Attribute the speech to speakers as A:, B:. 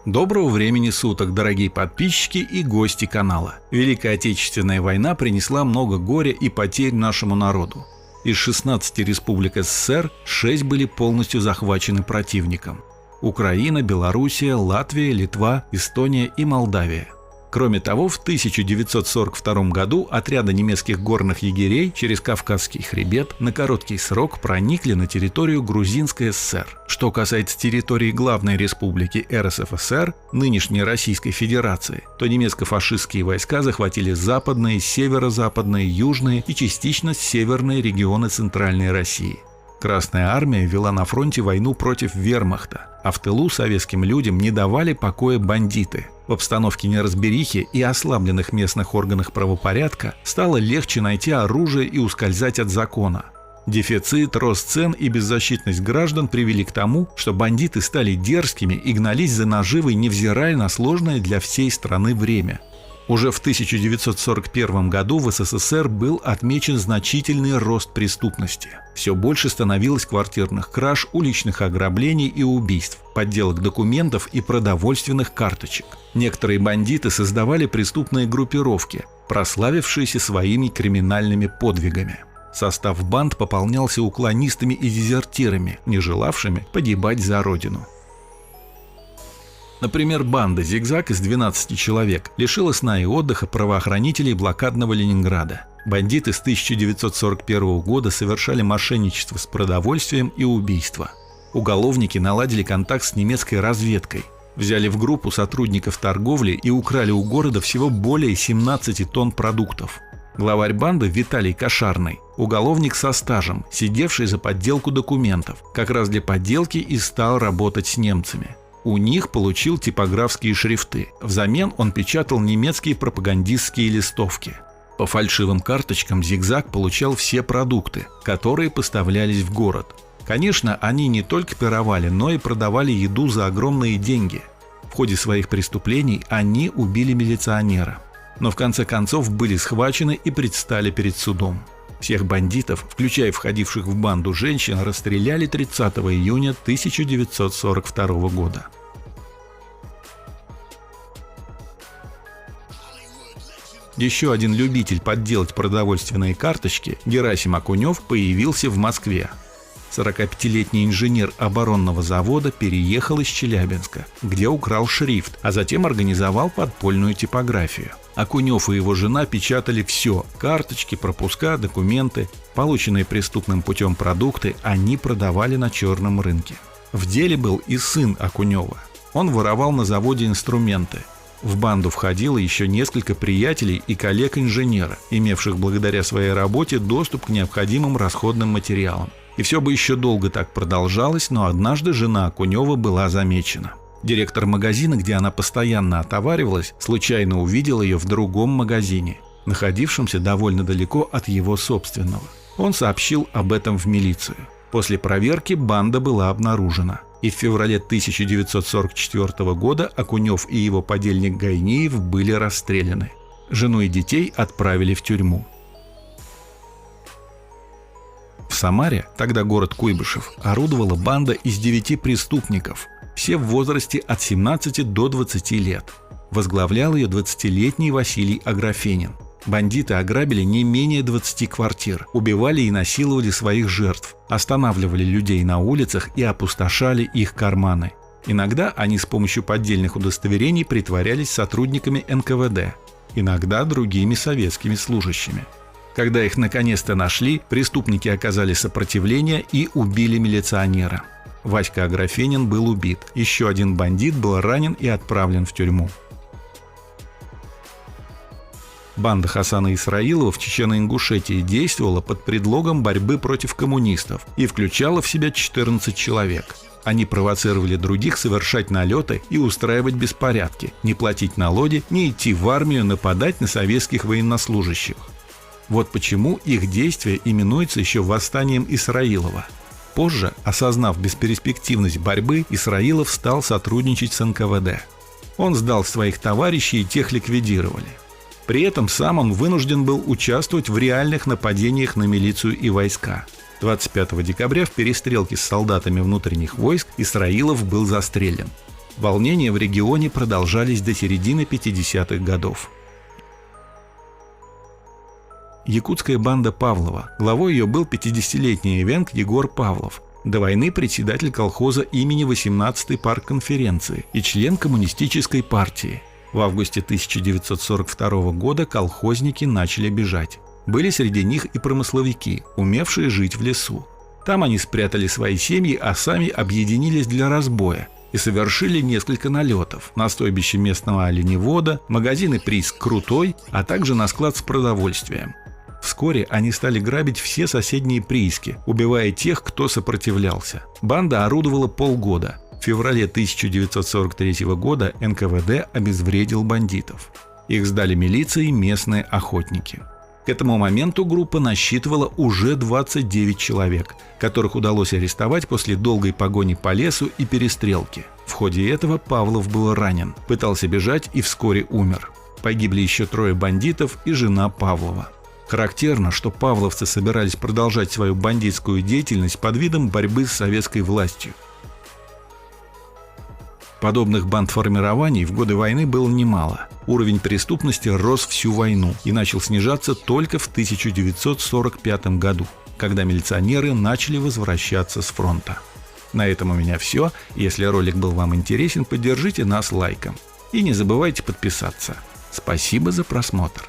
A: Доброго времени суток, дорогие подписчики и гости канала. Великая Отечественная война принесла много горя и потерь нашему народу. Из 16 республик СССР 6 были полностью захвачены противником. Украина, Белоруссия, Латвия, Литва, Эстония и Молдавия. Кроме того, в 1942 году отряды немецких горных егерей через Кавказский хребет на короткий срок проникли на территорию Грузинской ССР. Что касается территории главной республики РСФСР, нынешней Российской Федерации, то немецко-фашистские войска захватили западные, северо-западные, южные и частично северные регионы Центральной России. Красная армия вела на фронте войну против вермахта, а в тылу советским людям не давали покоя бандиты. В обстановке неразберихи и ослабленных местных органах правопорядка стало легче найти оружие и ускользать от закона. Дефицит, рост цен и беззащитность граждан привели к тому, что бандиты стали дерзкими и гнались за наживой, невзирая на сложное для всей страны время. Уже в 1941 году в СССР был отмечен значительный рост преступности. Все больше становилось квартирных краж, уличных ограблений и убийств, подделок документов и продовольственных карточек. Некоторые бандиты создавали преступные группировки, прославившиеся своими криминальными подвигами. Состав банд пополнялся уклонистами и дезертирами, не желавшими погибать за родину. Например, банда «Зигзаг» из 12 человек лишила сна и отдыха правоохранителей блокадного Ленинграда. Бандиты с 1941 года совершали мошенничество с продовольствием и убийства. Уголовники наладили контакт с немецкой разведкой, взяли в группу сотрудников торговли и украли у города всего более 17 тонн продуктов. Главарь банды Виталий Кошарный, уголовник со стажем, сидевший за подделку документов, как раз для подделки и стал работать с немцами. У них получил типографские шрифты. Взамен он печатал немецкие пропагандистские листовки. По фальшивым карточкам «Зигзаг» получал все продукты, которые поставлялись в город. Конечно, они не только пировали, но и продавали еду за огромные деньги. В ходе своих преступлений они убили милиционера. Но в конце концов были схвачены и предстали перед судом. Всех бандитов, включая входивших в банду женщин, расстреляли 30 июня 1942 года. Еще один любитель подделать продовольственные карточки, Герасим Окунев, появился в Москве. 45-летний инженер оборонного завода переехал из Челябинска, где украл шрифт, а затем организовал подпольную типографию. Окунев и его жена печатали все – карточки, пропуска, документы. Полученные преступным путем продукты они продавали на черном рынке. В деле был и сын Окунева. Он воровал на заводе инструменты. В банду входило еще несколько приятелей и коллег инженера, имевших благодаря своей работе доступ к необходимым расходным материалам. И все бы еще долго так продолжалось, но однажды жена Окунева была замечена. Директор магазина, где она постоянно отоваривалась, случайно увидел ее в другом магазине, находившемся довольно далеко от его собственного. Он сообщил об этом в милицию. После проверки банда была обнаружена. И в феврале 1944 года Окунев и его подельник Гайниев были расстреляны. Жену и детей отправили в тюрьму. В Самаре, тогда город Куйбышев, орудовала банда из 9 преступников, все в возрасте от 17 до 20 лет. Возглавлял ее 20-летний Василий Аграфенин. Бандиты ограбили не менее 20 квартир, убивали и насиловали своих жертв, останавливали людей на улицах и опустошали их карманы. Иногда они с помощью поддельных удостоверений притворялись сотрудниками НКВД, иногда другими советскими служащими. Когда их наконец-то нашли, преступники оказали сопротивление и убили милиционера. Васька Аграфенин был убит, еще один бандит был ранен и отправлен в тюрьму. Банда Хасана Исраилова в Чечено-Ингушетии действовала под предлогом борьбы против коммунистов и включала в себя 14 человек. Они провоцировали других совершать налеты и устраивать беспорядки, не платить налоги, не идти в армию, нападать на советских военнослужащих. Вот почему их действие именуется еще восстанием Исраилова. Позже, осознав бесперспективность борьбы, Исраилов стал сотрудничать с НКВД. Он сдал своих товарищей и тех ликвидировали. При этом сам он вынужден был участвовать в реальных нападениях на милицию и войска. 25 декабря в перестрелке с солдатами внутренних войск Исраилов был застрелен. Волнения в регионе продолжались до середины 50-х годов. Якутская банда Павлова. Главой ее был 50-летний эвенк Егор Павлов. До войны председатель колхоза имени 18-й партконференции и член коммунистической партии. В августе 1942 года колхозники начали бежать. Были среди них и промысловики, умевшие жить в лесу. Там они спрятали свои семьи, а сами объединились для разбоя и совершили несколько налетов на стойбище местного оленевода, магазины «Прииск Крутой», а также на склад с продовольствием. Вскоре они стали грабить все соседние прииски, убивая тех, кто сопротивлялся. Банда орудовала полгода. В феврале 1943 года НКВД обезвредил бандитов. Их сдали милиции местные охотники. К этому моменту группа насчитывала уже 29 человек, которых удалось арестовать после долгой погони по лесу и перестрелки. В ходе этого Павлов был ранен, пытался бежать и вскоре умер. Погибли еще 3 бандитов и жена Павлова. Характерно, что павловцы собирались продолжать свою бандитскую деятельность под видом борьбы с советской властью. Подобных бандформирований в годы войны было немало. Уровень преступности рос всю войну и начал снижаться только в 1945 году, когда милиционеры начали возвращаться с фронта. На этом у меня все. Если ролик был вам интересен, поддержите нас лайком. И не забывайте подписаться. Спасибо за просмотр.